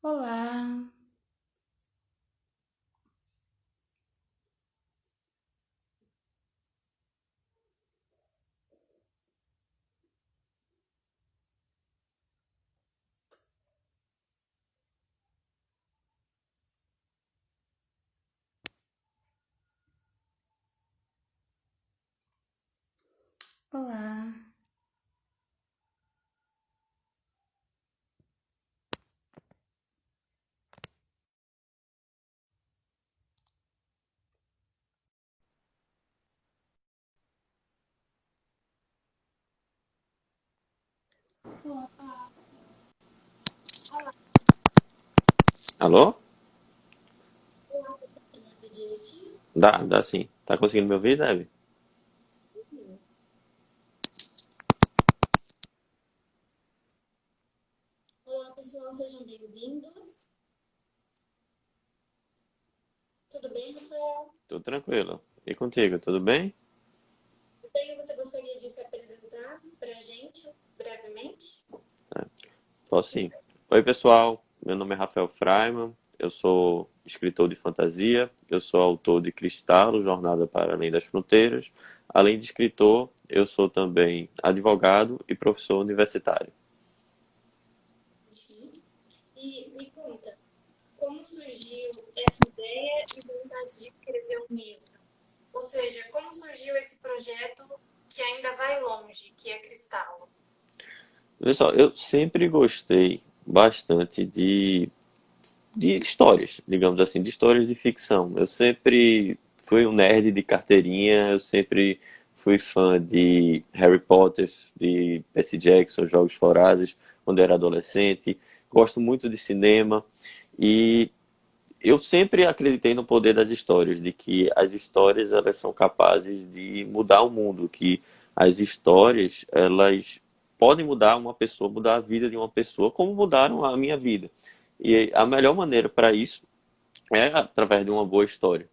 Olá, olá, olá, Alô? olá, nada direitinho? Dá sim. Tá conseguindo me ouvir, Deb? Olá, pessoal, sejam bem-vindos. Tudo bem, Rafael? Tudo tranquilo. E contigo, tudo bem? Tudo bem, você gostaria de se apresentar para a gente brevemente? Posso sim. Oi, pessoal. Meu nome é Rafael Freiman. Eu sou escritor de fantasia. Eu sou autor de Cristalo, Jornada para Além das Fronteiras. Além de escritor, eu sou também advogado e professor universitário. Uhum. E me conta, como surgiu essa ideia e vontade de escrever um livro? Ou seja, como surgiu esse projeto que ainda vai longe, que é Cristalo? Pessoal, eu sempre gostei bastante de histórias, digamos assim, de histórias de ficção. Eu sempre fui um nerd de carteirinha, eu sempre fui fã de Harry Potter, de Percy Jackson, Jogos Vorazes, quando eu era adolescente. Gosto muito de cinema e eu sempre acreditei no poder das histórias, de que as histórias elas são capazes de mudar o mundo, que as histórias elas podem mudar uma pessoa, mudar a vida de uma pessoa, como mudaram a minha vida. E a melhor maneira para isso é através de uma boa história.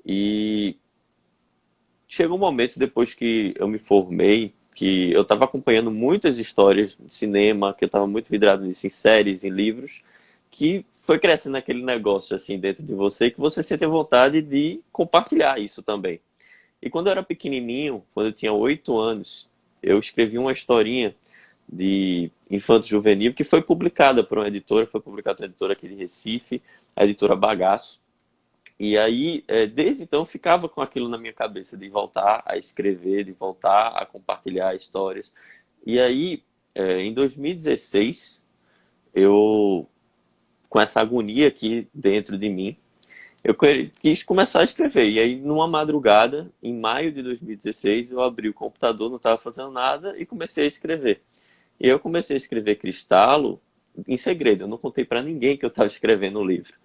E chegou um momento depois que eu me formei que eu estava acompanhando muitas histórias de cinema, que eu estava muito vidrado nisso, em séries, em livros, que foi crescendo aquele negócio assim dentro de você que você sente a vontade de compartilhar isso também. E quando eu era pequenininho, quando eu tinha 8 anos, eu escrevi uma historinha de infanto juvenil que foi publicada por uma editora, foi publicada por uma editora aqui de Recife, a editora Bagaço. E aí, desde então, ficava com aquilo na minha cabeça, de voltar a escrever, de voltar a compartilhar histórias. E aí, em 2016, eu, com essa agonia aqui dentro de mim, eu quis começar a escrever. E aí, numa madrugada, em maio de 2016, eu abri o computador, não estava fazendo nada, e comecei a escrever. E eu comecei a escrever Cristalo em segredo, eu não contei para ninguém que eu estava escrevendo o livro.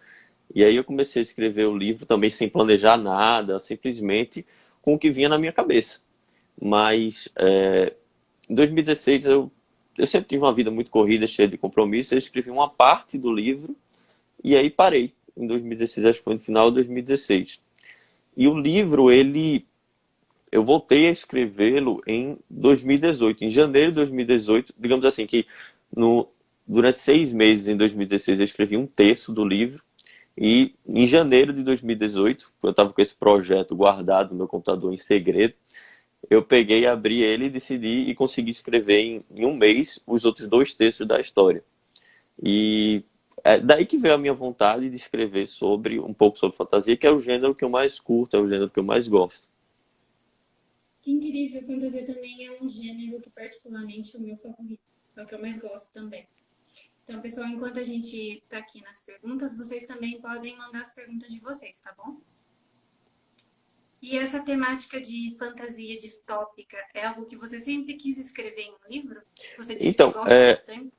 E aí eu comecei a escrever o livro também sem planejar nada, simplesmente com o que vinha na minha cabeça. Mas em 2016 eu sempre tive uma vida muito corrida, cheia de compromissos. Eu escrevi uma parte do livro e aí parei. Em 2016, acho que foi no final de 2016. E o livro, eu voltei a escrevê-lo em 2018, em janeiro de 2018. Digamos assim que no, durante 6 meses em 2016 eu escrevi um terço do livro. E em janeiro de 2018, eu estava com esse projeto guardado no meu computador em segredo, eu peguei, abri ele, decidi e consegui escrever em um mês os outros 2 terços da história. E é daí que veio a minha vontade de escrever sobre um pouco sobre fantasia, que é o gênero que eu mais curto, é o gênero que eu mais gosto. Que incrível, fantasia também é um gênero que particularmente é o meu favorito, é o que eu mais gosto também. Então, pessoal, enquanto a gente tá aqui nas perguntas, vocês também podem mandar as perguntas de vocês, tá bom? E essa temática de fantasia distópica é algo que você sempre quis escrever em um livro? Você disse que Então, gosta bastante?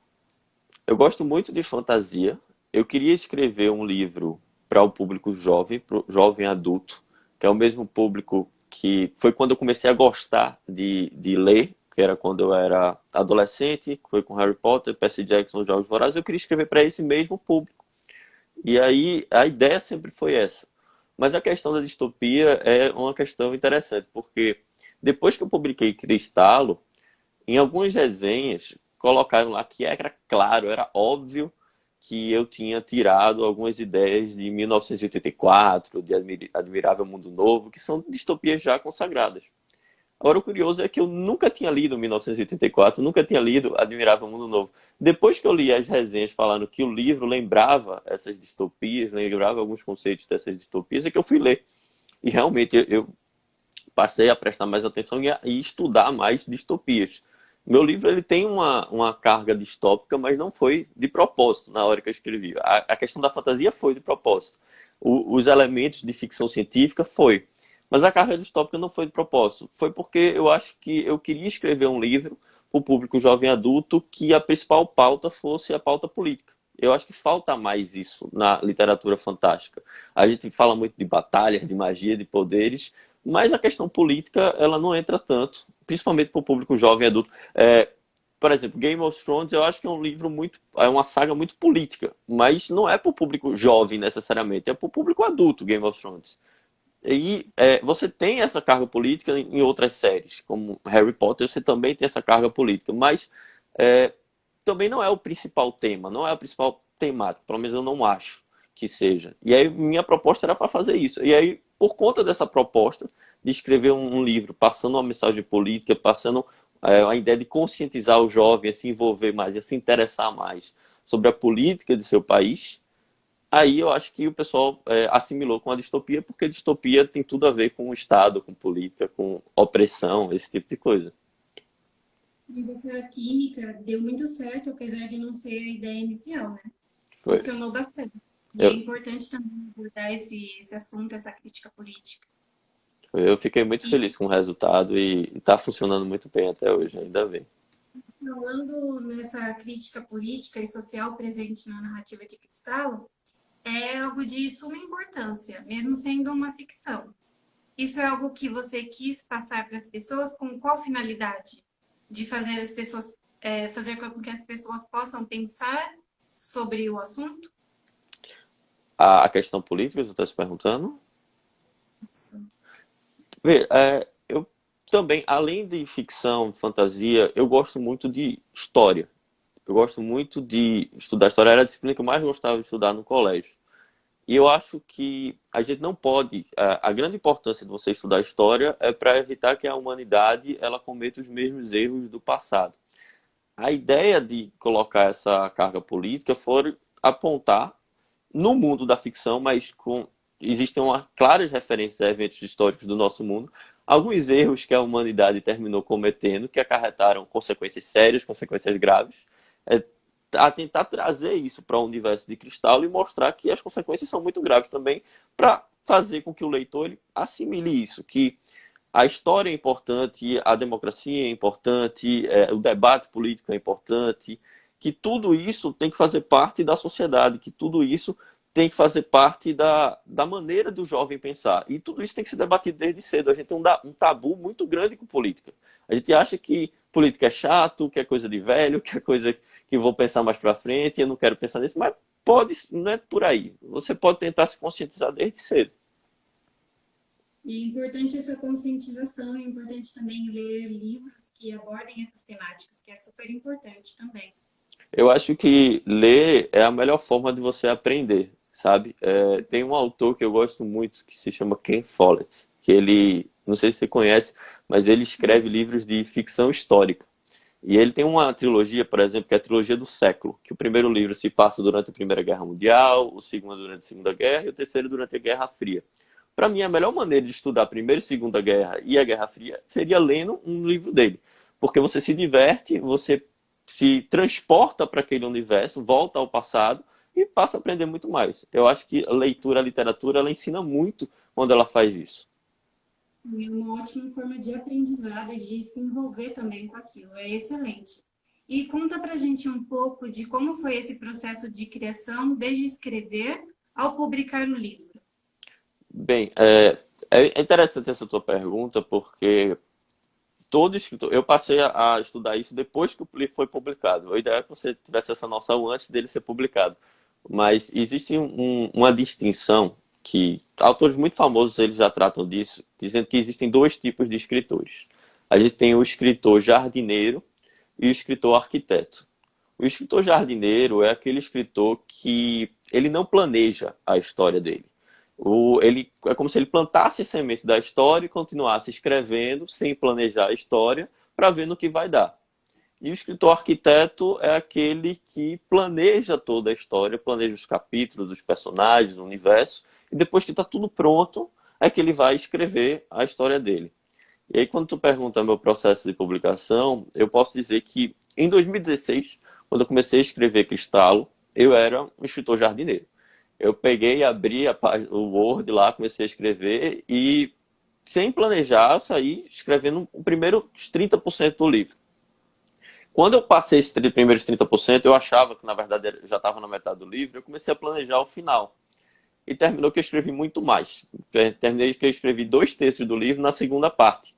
eu gosto muito de fantasia. Eu queria escrever um livro para o público jovem, para o jovem adulto, que é o mesmo público que foi quando eu comecei a gostar de ler, que era quando eu era adolescente, foi com Harry Potter, Percy Jackson, Jogos Vorazes. Eu queria escrever para esse mesmo público. E aí a ideia sempre foi essa. Mas a questão da distopia é uma questão interessante, porque depois que eu publiquei Cristalo, em algumas resenhas colocaram lá que era claro, era óbvio que eu tinha tirado algumas ideias de 1984, de Admirável Mundo Novo, que são distopias já consagradas. Agora, o curioso é que eu nunca tinha lido 1984, nunca tinha lido Admirável Mundo Novo. Depois que eu li as resenhas falando que o livro lembrava essas distopias, lembrava alguns conceitos dessas distopias, é que eu fui ler. E realmente eu passei a prestar mais atenção e estudar mais distopias. Meu livro ele tem uma carga distópica, mas não foi de propósito na hora que eu escrevi. A questão da fantasia foi de propósito. Os elementos de ficção científica foi. Mas a carga distópica não foi de propósito. Foi porque eu acho que eu queria escrever um livro para o público jovem adulto que a principal pauta fosse a pauta política. Eu acho que falta mais isso na literatura fantástica. A gente fala muito de batalhas, de magia, de poderes, mas a questão política ela não entra tanto, principalmente para o público jovem adulto. Por exemplo, Game of Thrones eu acho que é um livro muito, é uma saga muito política, mas não é para o público jovem necessariamente, é para o público adulto Game of Thrones. E você tem essa carga política em outras séries, como Harry Potter, você também tem essa carga política, mas também não é o principal tema, não é a principal temática, pelo menos eu não acho que seja. E aí minha proposta era para fazer isso. E aí, por conta dessa proposta de escrever um livro passando uma mensagem política, passando a ideia de conscientizar o jovem a se envolver mais, a se interessar mais sobre a política de seu país, aí eu acho que o pessoal assimilou com a distopia, porque distopia tem tudo a ver com o Estado, com política, com opressão, esse tipo de coisa. Mas essa química deu muito certo, apesar de não ser a ideia inicial, né? Foi. Funcionou bastante. E é Eu, importante também abordar esse assunto, essa crítica política. eu fiquei muito E feliz com o resultado e está funcionando muito bem até hoje, ainda bem. falando nessa crítica política e social presente na narrativa de Cristal, é algo de suma importância, mesmo sendo uma ficção. Isso é algo que você quis passar para as pessoas com qual finalidade? De fazer as pessoas, fazer com que as pessoas possam pensar sobre o assunto? A questão política, você está se perguntando? Isso. Vê, eu também, além de ficção, de fantasia, eu gosto muito de história. Eu gosto muito de estudar história. Era a disciplina que eu mais gostava de estudar no colégio. E eu acho que a gente não pode. A grande importância de você estudar história é para evitar que a humanidade ela cometa os mesmos erros do passado. A ideia de colocar essa carga política foi apontar no mundo da ficção, mas existem claras referências a eventos históricos do nosso mundo, alguns erros que a humanidade terminou cometendo, que acarretaram consequências sérias, consequências graves, é, a tentar trazer isso para o universo de Cristal e mostrar que as consequências são muito graves também, para fazer com que o leitor ele assimile isso, que a história é importante, a democracia é importante, o debate político é importante, que tudo isso tem que fazer parte da sociedade, que tudo isso tem que fazer parte da maneira do jovem pensar. E tudo isso tem que ser debatido desde cedo. A gente tem um tabu muito grande com política. A gente acha que política é chato, que é coisa de velho, que é coisa que vou pensar mais para frente, eu não quero pensar nisso, mas não é por aí. Você pode tentar se conscientizar desde cedo. E é importante essa conscientização, é importante também ler livros que abordem essas temáticas, que é super importante também. Eu acho que ler é a melhor forma de você aprender, sabe? Tem um autor que eu gosto muito que se chama Ken Follett, que ele, não sei se você conhece, mas ele escreve livros de ficção histórica. E ele tem uma trilogia, por exemplo, que é a trilogia do século, que o primeiro livro se passa durante a Primeira Guerra Mundial, o segundo durante a Segunda Guerra e o terceiro durante a Guerra Fria. Para mim, a melhor maneira de estudar a Primeira e Segunda Guerra e a Guerra Fria seria lendo um livro dele. Porque você se diverte, você se transporta para aquele universo, volta ao passado e passa a aprender muito mais. Eu acho que a leitura, a literatura, ela ensina muito quando ela faz isso. É uma ótima forma de aprendizado e de se envolver também com aquilo, é excelente. E conta pra gente um pouco de como foi esse processo de criação, desde escrever ao publicar o livro. Bem, é interessante essa tua pergunta, porque todo escritor. Eu passei a estudar isso depois que o livro foi publicado. A ideia é que você tivesse essa noção antes dele ser publicado. Mas existe uma distinção que autores muito famosos eles já tratam disso, dizendo que existem dois tipos de escritores. A gente tem o escritor jardineiro e o escritor arquiteto. O escritor jardineiro é aquele escritor que ele não planeja a história dele. Ele, é como se ele plantasse a semente da história e continuasse escrevendo sem planejar a história para ver no que vai dar. E o escritor arquiteto é aquele que planeja toda a história, planeja os capítulos, os personagens, o universo, e depois que está tudo pronto, é que ele vai escrever a história dele. E aí, quando tu pergunta meu processo de publicação, eu posso dizer que em 2016, quando eu comecei a escrever Cristalo, eu era um escritor jardineiro. Eu peguei, abri o Word lá, comecei a escrever e, sem planejar, saí escrevendo o primeiro 30% do livro. Quando eu passei esses primeiros 30%, eu achava que, na verdade, eu já estava na metade do livro, eu comecei a planejar o final. E terminou que eu escrevi muito mais. Terminei que eu escrevi 2/3 do livro na segunda parte,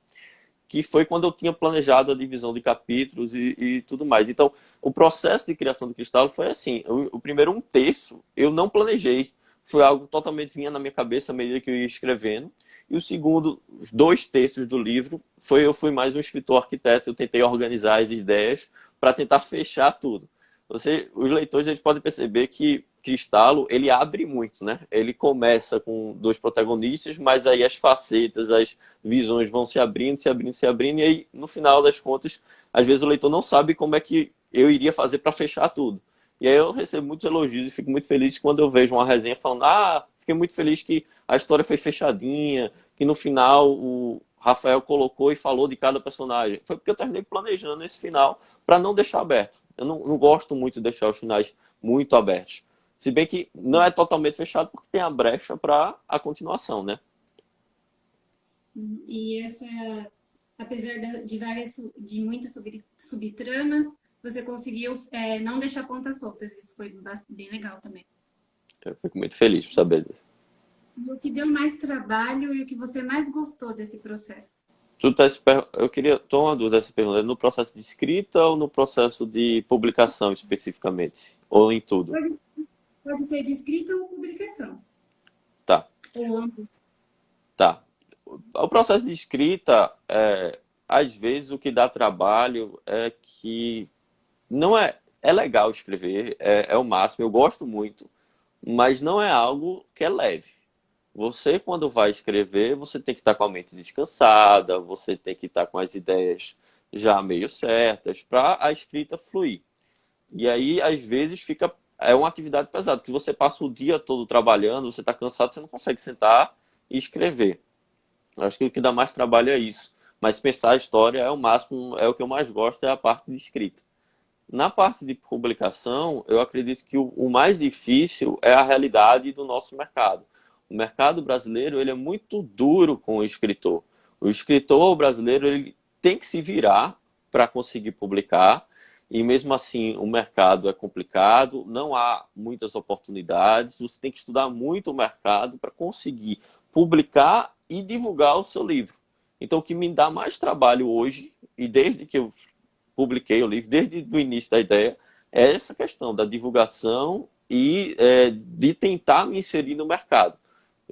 que foi quando eu tinha planejado a divisão de capítulos e tudo mais. Então, o processo de criação do Cristal foi assim: o primeiro 1/3 eu não planejei, foi algo totalmente vinha na minha cabeça à medida que eu ia escrevendo. E o segundo, os 2/3 do livro, eu fui mais um escritor arquiteto, eu tentei organizar as ideias para tentar fechar tudo. Os leitores eles podem perceber que Cristalo, ele abre muito, né? Ele começa com dois protagonistas, mas aí as facetas, as visões vão se abrindo, se abrindo, se abrindo, e aí, no final das contas, às vezes o leitor não sabe como é que eu iria fazer para fechar tudo. E aí eu recebo muitos elogios e fico muito feliz quando eu vejo uma resenha falando: fiquei muito feliz que a história foi fechadinha, que no final o Rafael colocou e falou de cada personagem. Foi porque eu terminei planejando esse final para não deixar aberto. Eu não gosto muito de deixar os finais muito abertos. Se bem que não é totalmente fechado porque tem a brecha para a continuação, né? E apesar de muitas subtramas, você conseguiu não deixar pontas soltas. Isso foi bem legal também. Eu fico muito feliz por saber disso. E o que deu mais trabalho e o que você mais gostou desse processo? Eu queria tomar uma dúvida dessa pergunta. É no processo de escrita ou no processo de publicação especificamente? Ou em tudo? Pode ser de escrita ou publicação. Tá, Ou ambos. tá. O processo de escrita, às vezes o que dá trabalho é que não é, é legal escrever, é o máximo, eu gosto muito, mas não é algo que é leve. Você, quando vai escrever, você tem que estar com a mente descansada, você tem que estar com as ideias já meio certas para a escrita fluir. E aí, às vezes, é uma atividade pesada, porque você passa o dia todo trabalhando, você está cansado, você não consegue sentar e escrever. Acho que o que dá mais trabalho é isso. Mas pensar a história é o máximo, é o que eu mais gosto, é a parte de escrita. Na parte de publicação, eu acredito que o mais difícil é a realidade do nosso mercado. O mercado brasileiro ele é muito duro com o escritor. O escritor brasileiro ele tem que se virar para conseguir publicar, e mesmo assim o mercado é complicado, não há muitas oportunidades, você tem que estudar muito o mercado para conseguir publicar e divulgar o seu livro. Então, o que me dá mais trabalho hoje, e desde que eu publiquei o livro, desde o início da ideia, é essa questão da divulgação e de tentar me inserir no mercado.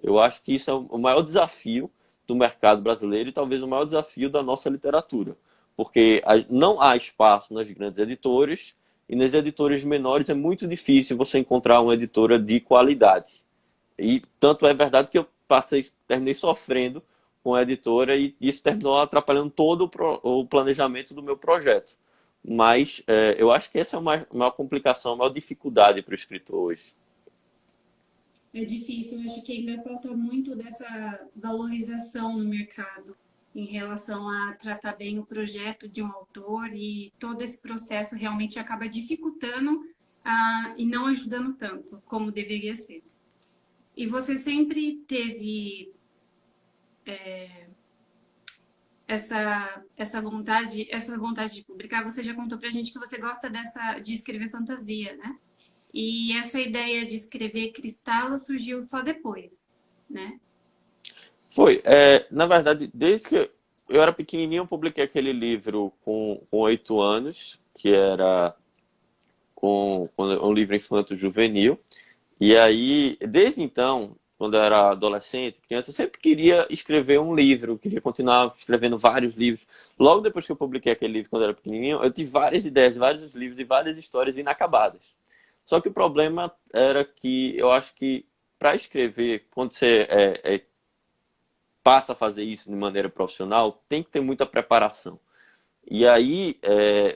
Eu acho que isso é o maior desafio do mercado brasileiro e talvez o maior desafio da nossa literatura. Porque não há espaço nas grandes editoras e nas editoras menores é muito difícil você encontrar uma editora de qualidade. E tanto é verdade que eu terminei sofrendo com a editora e isso terminou atrapalhando todo o planejamento do meu projeto. Mas eu acho que essa é a maior complicação, a maior dificuldade para o escritor hoje. É difícil, eu acho que ainda falta muito dessa valorização no mercado em relação a tratar bem o projeto de um autor e todo esse processo realmente acaba dificultando e não ajudando tanto como deveria ser. E você sempre teve essa vontade de publicar? Você já contou pra gente que você gosta de escrever fantasia, né? E essa ideia de escrever Cristalo surgiu só depois, né? Foi. Na verdade, desde que eu era pequenininho, eu publiquei aquele livro com 8 anos, que era um livro infanto-juvenil. E aí, desde então, quando eu era adolescente, criança, eu sempre queria escrever um livro, queria continuar escrevendo vários livros. Logo depois que eu publiquei aquele livro quando eu era pequenininho, eu tive várias ideias, vários livros e várias histórias inacabadas. Só que o problema era que eu acho que para escrever, quando você passa a fazer isso de maneira profissional, tem que ter muita preparação. E aí,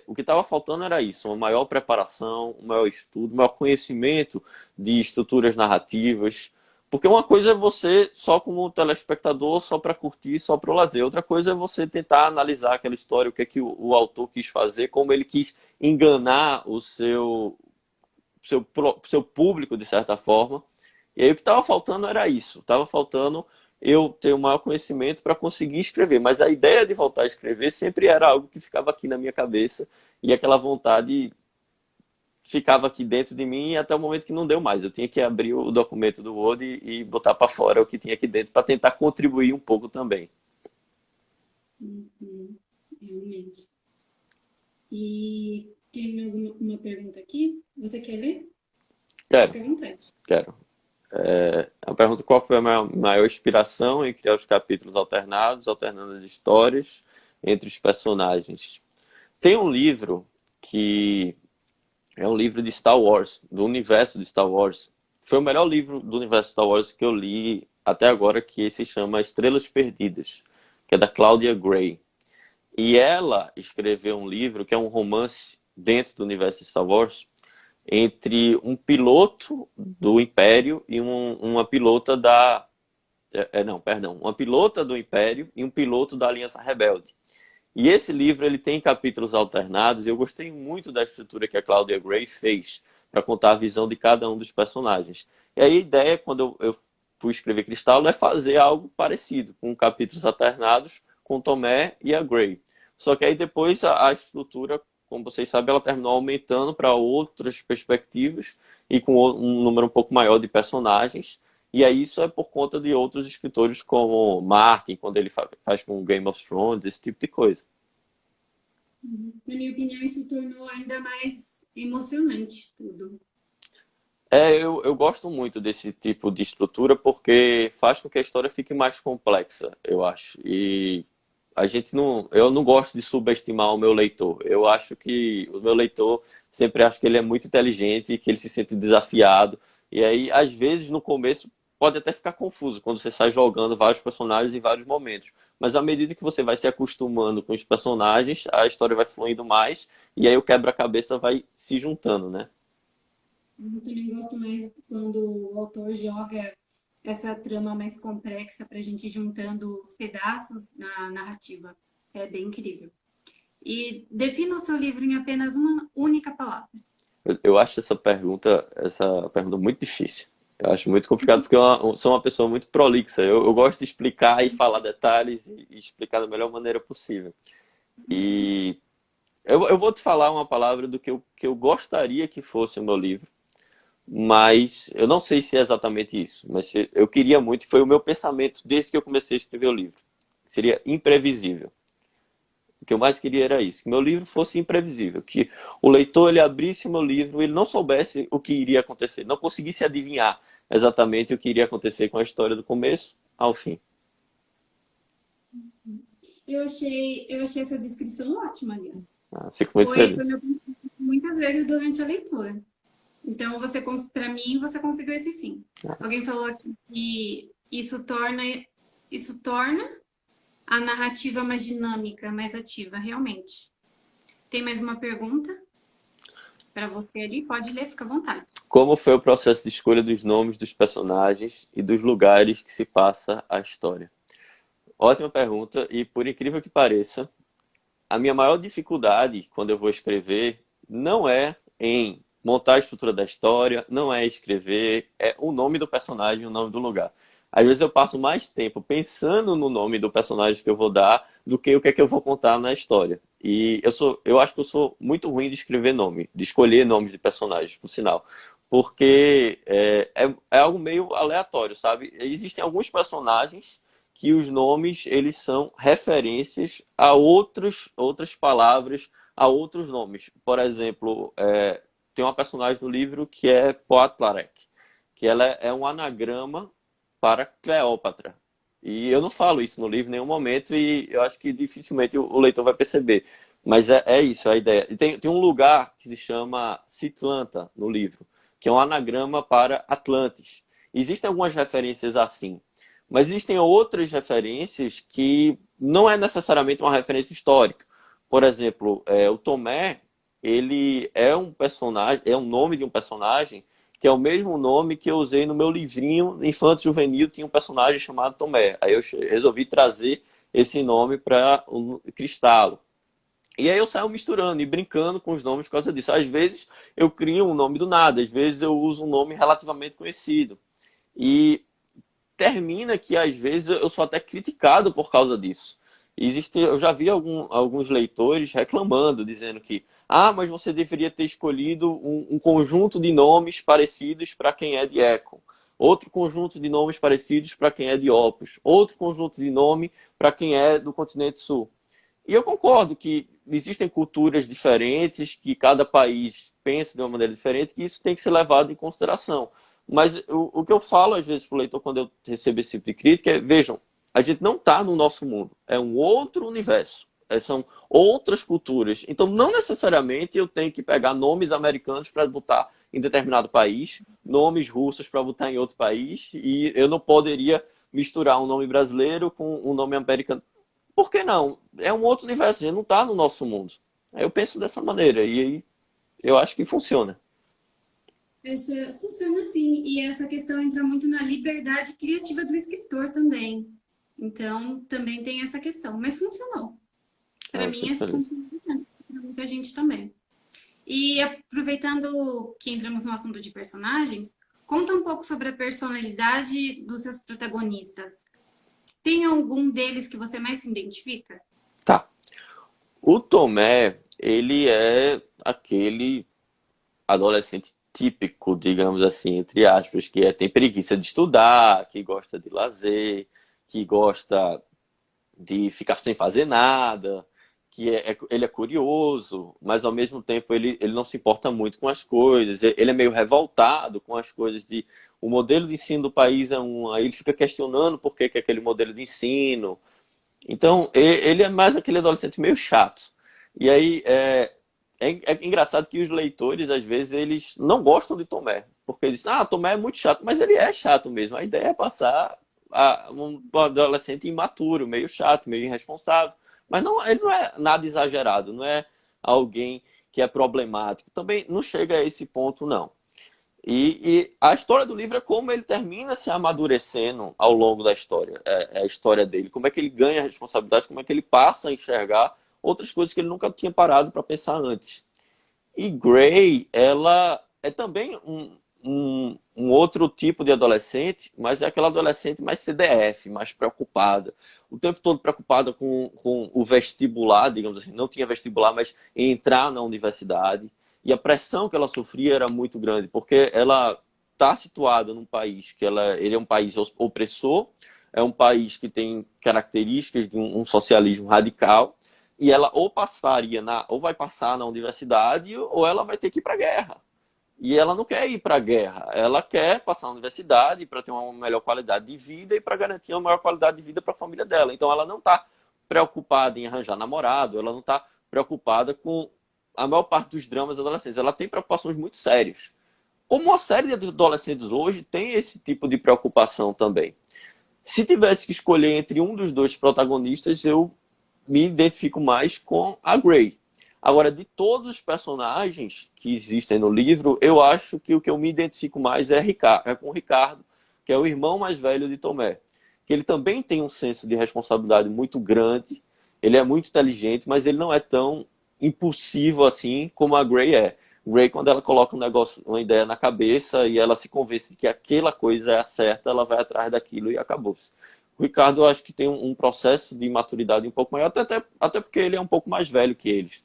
o que estava faltando era isso, uma maior preparação, um maior estudo, um maior conhecimento de estruturas narrativas. Porque uma coisa é você, só como telespectador, só para curtir, só para o lazer. Outra coisa é você tentar analisar aquela história, o que é que o autor quis fazer, como ele quis enganar o seu público, de certa forma. E aí o que estava faltando era isso. Estava faltando eu ter o maior conhecimento para conseguir escrever. Mas a ideia de voltar a escrever sempre era algo que ficava aqui na minha cabeça e aquela vontade ficava aqui dentro de mim até o momento que não deu mais. Eu tinha que abrir o documento do Word e botar para fora o que tinha aqui dentro para tentar contribuir um pouco também. Uhum, realmente. E tem alguma pergunta aqui? Você quer ler? Quero, Fica à vontade. quero. A pergunta: qual foi a maior inspiração em criar os capítulos alternados, alternando as histórias entre os personagens? Tem um livro que é um livro de Star Wars, do universo de Star Wars. Foi o melhor livro do universo Star Wars que eu li até agora, que se chama Estrelas Perdidas, que é da Claudia Gray. E ela escreveu um livro que é um romance dentro do universo de Star Wars entre um piloto do Império e uma pilota da. Não, perdão. Uma pilota do Império e um piloto da Aliança Rebelde. E esse livro ele tem capítulos alternados e eu gostei muito da estrutura que a Claudia Gray fez para contar a visão de cada um dos personagens. E aí a ideia, quando eu fui escrever Cristal, é fazer algo parecido, com capítulos alternados com Tomé e a Gray. Só que aí depois a estrutura, como vocês sabem, ela terminou aumentando para outras perspectivas e com um número um pouco maior de personagens. E aí isso é por conta de outros escritores como Martin, quando ele faz com Game of Thrones, esse tipo de coisa. Na minha opinião, isso tornou ainda mais emocionante tudo. Eu gosto muito desse tipo de estrutura porque faz com que a história fique mais complexa, eu acho. E eu não gosto de subestimar o meu leitor. Eu acho que o meu leitor sempre acho que ele é muito inteligente, que ele se sente desafiado. E aí, às vezes, no começo, pode até ficar confuso quando você sai jogando vários personagens em vários momentos. Mas à medida que você vai se acostumando com os personagens, a história vai fluindo mais e aí o quebra-cabeça vai se juntando, né? Eu também gosto mais quando o autor joga essa trama mais complexa para a gente ir juntando os pedaços na narrativa. É bem incrível. E defina o seu livro em apenas uma única palavra. Eu acho essa pergunta muito difícil. Eu acho muito complicado porque eu sou uma pessoa muito prolixa. Eu gosto de explicar e falar detalhes e explicar da melhor maneira possível. E eu vou te falar uma palavra do que eu gostaria que fosse o meu livro, mas eu não sei se é exatamente isso. Mas eu queria muito, foi o meu pensamento desde que eu comecei a escrever o livro. Seria imprevisível. O que eu mais queria era isso, que meu livro fosse imprevisível, que o leitor ele abrisse meu livro, ele não soubesse o que iria acontecer, não conseguisse adivinhar exatamente o que iria acontecer com a história do começo ao fim. Eu achei essa descrição ótima, aliás. Fico muito Foi feliz. meu pensamento muitas vezes durante a leitura. Então, para mim, você conseguiu esse fim. Alguém falou aqui que isso torna a narrativa mais dinâmica, mais ativa, realmente. Tem mais uma pergunta para você ali? Pode ler, fica à vontade. Como foi o processo de escolha dos nomes dos personagens e dos lugares que se passa a história? Ótima pergunta, e por incrível que pareça, a minha maior dificuldade quando eu vou escrever não é em montar a estrutura da história, não é escrever, é o nome do personagem, o nome do lugar. Às vezes eu passo mais tempo pensando no nome do personagem que eu vou dar do que o que é que eu vou contar na história. E eu acho que eu sou muito ruim de escrever nome, de escolher nomes de personagens, por sinal. Porque é algo meio aleatório, sabe? Existem alguns personagens que os nomes eles são referências a outras palavras, a outros nomes. Por exemplo, tem uma personagem no livro que é Poatlarek, que ela é um anagrama para Cleópatra. E eu não falo isso no livro em nenhum momento e eu acho que dificilmente o leitor vai perceber. Mas é isso, a ideia. E tem um lugar que se chama Citlanta no livro, que é um anagrama para Atlantis. Existem algumas referências assim, mas existem outras referências que não é necessariamente uma referência histórica. Por exemplo, o Tomé, ele é um personagem, é um nome de um personagem que é o mesmo nome que eu usei no meu livrinho Infanto Juvenil, tinha um personagem chamado Tomé. Aí eu resolvi trazer esse nome para o Cristalo. E aí eu saio misturando e brincando com os nomes por causa disso. Às vezes eu crio um nome do nada, às vezes eu uso um nome relativamente conhecido. E termina que às vezes eu sou até criticado por causa disso. Eu já vi alguns leitores reclamando, dizendo que mas você deveria ter escolhido um conjunto de nomes parecidos para quem é de Eco, outro conjunto de nomes parecidos para quem é de Opus, outro conjunto de nome para quem é do continente sul. E eu concordo que existem culturas diferentes, que cada país pensa de uma maneira diferente, que isso tem que ser levado em consideração. Mas o que eu falo às vezes para o leitor quando eu recebo esse tipo de crítica é, vejam, a gente não está no nosso mundo, é um outro universo, são outras culturas. Então não necessariamente eu tenho que pegar nomes americanos para botar em determinado país, nomes russos para botar em outro país, e eu não poderia misturar um nome brasileiro com um nome americano. Por que não? É um outro universo, a gente não está no nosso mundo. Eu penso dessa maneira e aí eu acho que funciona. Essa funciona assim, e essa questão entra muito na liberdade criativa do escritor também. Então, também tem essa questão, mas funcionou. Para Ah, mim, fico essa feliz. funcionou para muita gente também. E aproveitando que entramos no assunto de personagens, conta um pouco sobre a personalidade dos seus protagonistas. Tem algum deles que você mais se identifica? Tá. O Tomé, ele é aquele adolescente típico, digamos assim, entre aspas, tem preguiça de estudar, que gosta de lazer, que gosta de ficar sem fazer nada, ele é curioso, mas ao mesmo tempo ele não se importa muito com as coisas, ele é meio revoltado com as coisas de o modelo de ensino do país é um, aí ele fica questionando por que é aquele modelo de ensino. Então, ele é mais aquele adolescente meio chato. E aí, é engraçado que os leitores, às vezes, eles não gostam de Tomé. Porque eles dizem, Tomé é muito chato, mas ele é chato mesmo. A ideia é passar um adolescente imaturo, meio chato, meio irresponsável. Mas não, ele não é nada exagerado, não é alguém que é problemático. Também não chega a esse ponto, não. E a história do livro é como ele termina se amadurecendo ao longo da história. É a história dele. Como é que ele ganha responsabilidade, como é que ele passa a enxergar outras coisas que ele nunca tinha parado para pensar antes. E Grey, ela é também um outro tipo de adolescente, mas é aquela adolescente mais CDF, mais preocupada. O tempo todo preocupada com o vestibular, digamos assim. Não tinha vestibular, mas entrar na universidade. E a pressão que ela sofria era muito grande, porque ela está situada num país ele é um país opressor, é um país que tem características de um socialismo radical, e ela ou vai passar na universidade, ou ela vai ter que ir para a guerra. E ela não quer ir para a guerra, ela quer passar na universidade para ter uma melhor qualidade de vida e para garantir uma maior qualidade de vida para a família dela. Então ela não está preocupada em arranjar namorado, ela não está preocupada com a maior parte dos dramas adolescentes. Ela tem preocupações muito sérias. Como uma série de adolescentes hoje tem esse tipo de preocupação também. Se tivesse que escolher entre um dos dois protagonistas, eu me identifico mais com a Grey. Agora, de todos os personagens que existem no livro, eu acho que o que eu me identifico mais é com o Ricardo, que é o irmão mais velho de Tomé. Que ele também tem um senso de responsabilidade muito grande, ele é muito inteligente, mas ele não é tão impulsivo assim como a Grey é. Grey, quando ela coloca um negócio, uma ideia na cabeça e ela se convence de que aquela coisa é a certa, ela vai atrás daquilo e acabou-se. O Ricardo, eu acho que tem um processo de maturidade um pouco maior, até porque ele é um pouco mais velho que eles.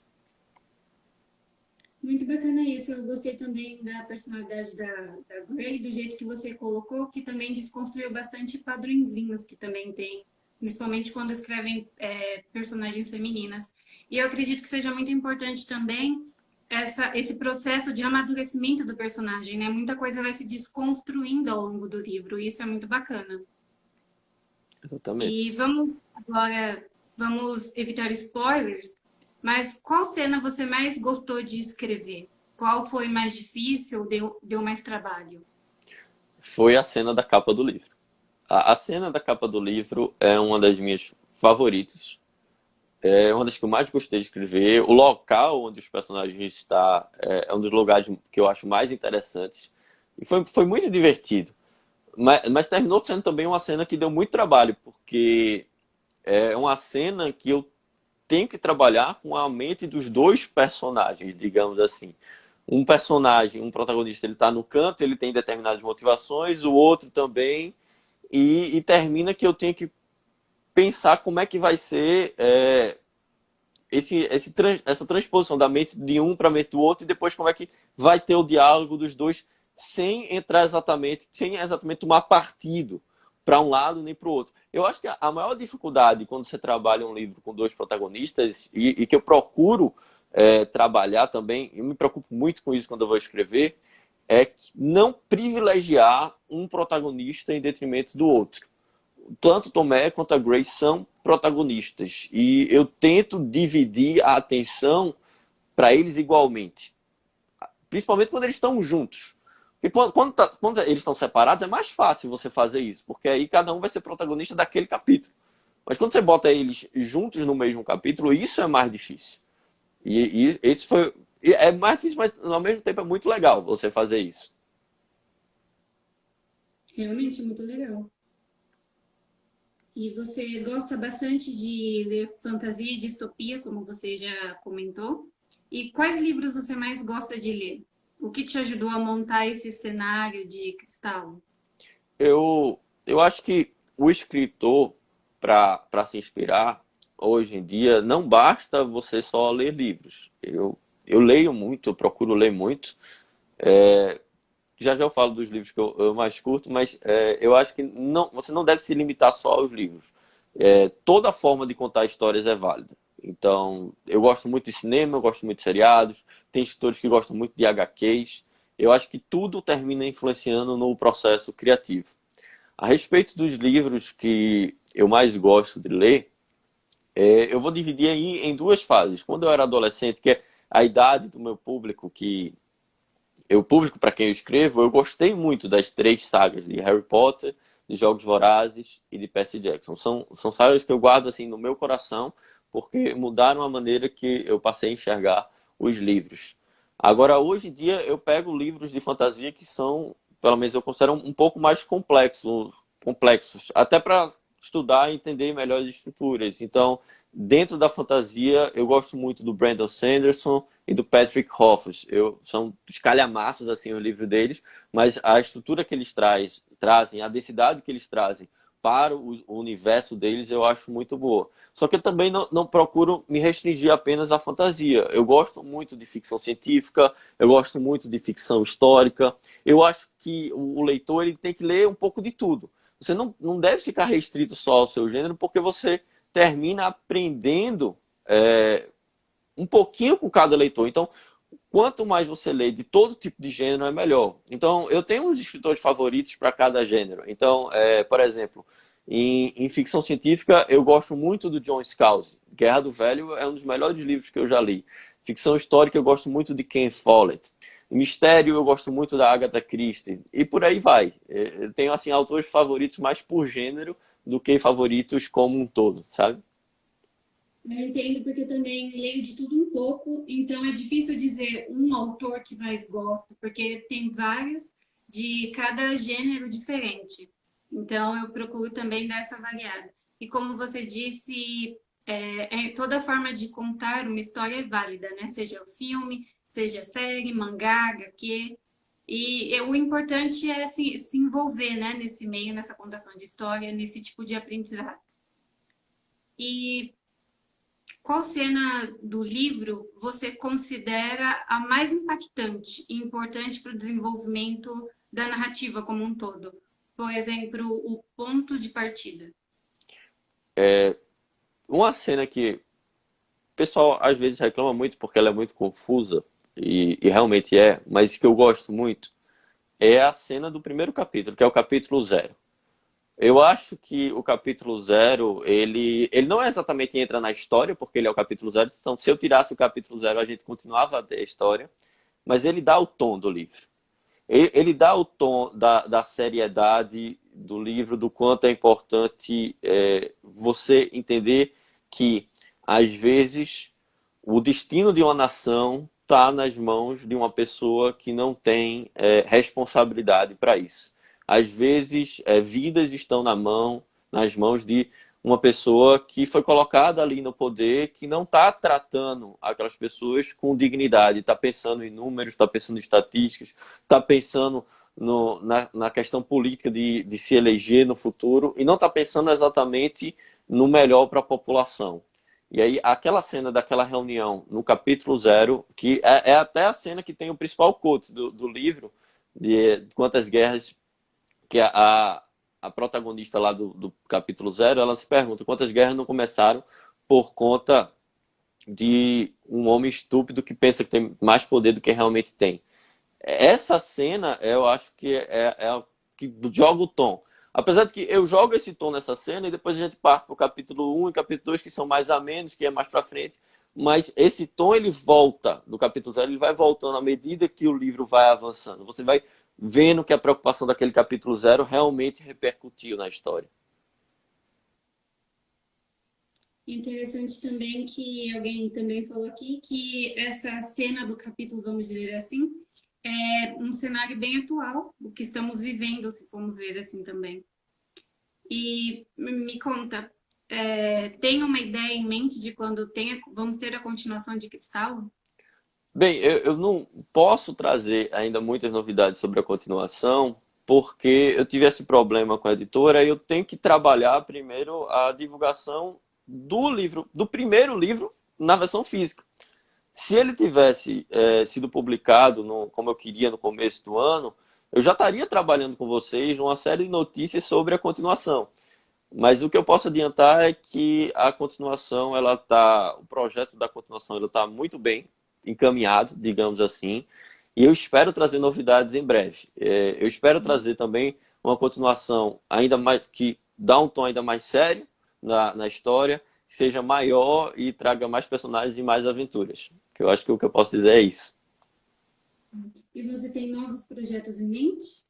Muito bacana isso. Eu gostei também da personalidade da Grey, do jeito que você colocou, que também desconstruiu bastante padrõezinhos que também tem, principalmente quando escrevem personagens femininas. E eu acredito que seja muito importante também esse processo de amadurecimento do personagem, né? Muita coisa vai se desconstruindo ao longo do livro, e isso é muito bacana. Exatamente. E vamos agora, vamos evitar spoilers, mas qual cena você mais gostou de escrever? Qual foi mais difícil, deu mais trabalho? Foi a cena da capa do livro. A cena da capa do livro é uma das minhas favoritas. É uma das que eu mais gostei de escrever. O local onde os personagens estão é um dos lugares que eu acho mais interessantes. E foi muito divertido. Mas terminou sendo também uma cena que deu muito trabalho, porque é uma cena que eu tenho que trabalhar com a mente dos dois personagens, digamos assim. Um personagem, um protagonista, ele está no canto, ele tem determinadas motivações, o outro também, e termina que eu tenho que pensar como é que vai ser essa transposição da mente de um para a mente do outro e depois como é que vai ter o diálogo dos dois sem exatamente tomar partido para um lado nem para o outro. Eu acho que a maior dificuldade quando você trabalha um livro com dois protagonistas e que eu procuro trabalhar também, eu me preocupo muito com isso quando eu vou escrever, é não privilegiar um protagonista em detrimento do outro. Tanto Tomé quanto a Grace são protagonistas e eu tento dividir a atenção para eles igualmente, principalmente quando eles estão juntos. E quando eles estão separados é mais fácil você fazer isso, porque aí cada um vai ser protagonista daquele capítulo. Mas quando você bota eles juntos no mesmo capítulo, isso é mais difícil. E esse foi é mais difícil, mas ao mesmo tempo é muito legal você fazer isso. Realmente é muito legal. E você gosta bastante de ler fantasia e distopia, como você já comentou? E quais livros você mais gosta de ler? O que te ajudou a montar esse cenário de cristal? Eu acho que o escritor, para se inspirar, hoje em dia, não basta você só ler livros. Eu leio muito, eu procuro ler muito. Já já eu falo dos livros que eu mais curto, mas eu acho que você não deve se limitar só aos livros. Toda forma de contar histórias é válida. Então, eu gosto muito de cinema, eu gosto muito de seriados, tem escritores que gostam muito de HQs. Eu acho que tudo termina influenciando no processo criativo. A respeito dos livros que eu mais gosto de ler, eu vou dividir aí em duas fases. Quando eu era adolescente, que é a idade do meu público, que o público para quem eu escrevo, eu gostei muito das três sagas de Harry Potter, de Jogos Vorazes e de Percy Jackson. São sagas que eu guardo assim no meu coração, porque mudaram a maneira que eu passei a enxergar os livros. Agora, hoje em dia, eu pego livros de fantasia que são, pelo menos eu considero um pouco mais complexos até para estudar e entender melhor as estruturas. Então, dentro da fantasia, eu gosto muito do Brandon Sanderson e do Patrick Rothfuss. São os calhamaços, assim, o livro deles, mas a estrutura que eles trazem, a densidade que eles trazem para o universo deles, eu acho muito boa. Só que eu também não procuro me restringir apenas à fantasia. Eu gosto muito de ficção científica, eu gosto muito de ficção histórica. Eu acho que o leitor ele tem que ler um pouco de tudo. Você não deve ficar restrito só ao seu gênero, porque você termina aprendendo um pouquinho com cada leitor. Então, quanto mais você lê de todo tipo de gênero, é melhor. Então, eu tenho uns escritores favoritos para cada gênero. Então, por exemplo, em ficção científica, eu gosto muito do John Scalzi. Guerra do Velho é um dos melhores livros que eu já li. Ficção histórica, eu gosto muito de Ken Follett. Mistério, eu gosto muito da Agatha Christie. E por aí vai. Eu tenho, assim, autores favoritos mais por gênero do que favoritos como um todo, sabe? Eu entendo porque eu também leio de tudo um pouco, então é difícil dizer um autor que mais gosto, porque tem vários de cada gênero diferente. Então eu procuro também dar essa variada. E como você disse, toda forma de contar uma história é válida, né? Seja o filme, seja série, mangá, HQ. O importante é se envolver, né, nesse meio, nessa contação de história, nesse tipo de aprendizado. E qual cena do livro você considera a mais impactante e importante para o desenvolvimento da narrativa como um todo? Por exemplo, o ponto de partida. Uma cena que o pessoal às vezes reclama muito porque ela é muito confusa e realmente é, mas que eu gosto muito, é a cena do primeiro capítulo, que é o capítulo zero. Eu acho que o capítulo zero, ele não é exatamente entra na história, porque ele é o capítulo zero, então se eu tirasse o capítulo zero, a gente continuava a ter a história, mas ele dá o tom do livro. Ele dá o tom da seriedade do livro, do quanto é importante você entender que, às vezes, o destino de uma nação está nas mãos de uma pessoa que não tem responsabilidade para isso. Às vezes, vidas estão nas mãos de uma pessoa que foi colocada ali no poder, que não está tratando aquelas pessoas com dignidade, está pensando em números, está pensando em estatísticas, está pensando na questão política de se eleger no futuro e não está pensando exatamente no melhor para a população. E aí, aquela cena daquela reunião no capítulo zero, que é até a cena que tem o principal quote do livro, de Quantas Guerras, que a protagonista lá do capítulo zero, ela se pergunta quantas guerras não começaram por conta de um homem estúpido que pensa que tem mais poder do que realmente tem. Essa cena, eu acho que é a que joga o tom. Apesar de que eu jogo esse tom nessa cena e depois a gente parte para o capítulo um e capítulo 2 que são mais a menos, que é mais para frente. Mas esse tom, ele volta do capítulo zero, ele vai voltando à medida que o livro vai avançando. Você vai vendo que a preocupação daquele capítulo zero realmente repercutiu na história. Interessante também que alguém também falou aqui que essa cena do capítulo, vamos dizer assim, é um cenário bem atual, o que estamos vivendo, se formos ver assim também. E me conta, tem uma ideia em mente de quando vamos ter a continuação de Cristal? Bem, eu não posso trazer ainda muitas novidades sobre a continuação, porque eu tive esse problema com a editora e eu tenho que trabalhar primeiro a divulgação do livro, do primeiro livro na versão física. Se ele tivesse sido publicado como eu queria no começo do ano, eu já estaria trabalhando com vocês uma série de notícias sobre a continuação. Mas o que eu posso adiantar é que a continuação, o projeto da continuação, ela está muito bem encaminhado, digamos assim, e eu espero trazer novidades em breve. Eu espero trazer também uma continuação ainda mais que dá um tom ainda mais sério na história, que seja maior e traga mais personagens e mais aventuras. Que eu acho que o que eu posso dizer é isso. E você tem novos projetos em mente?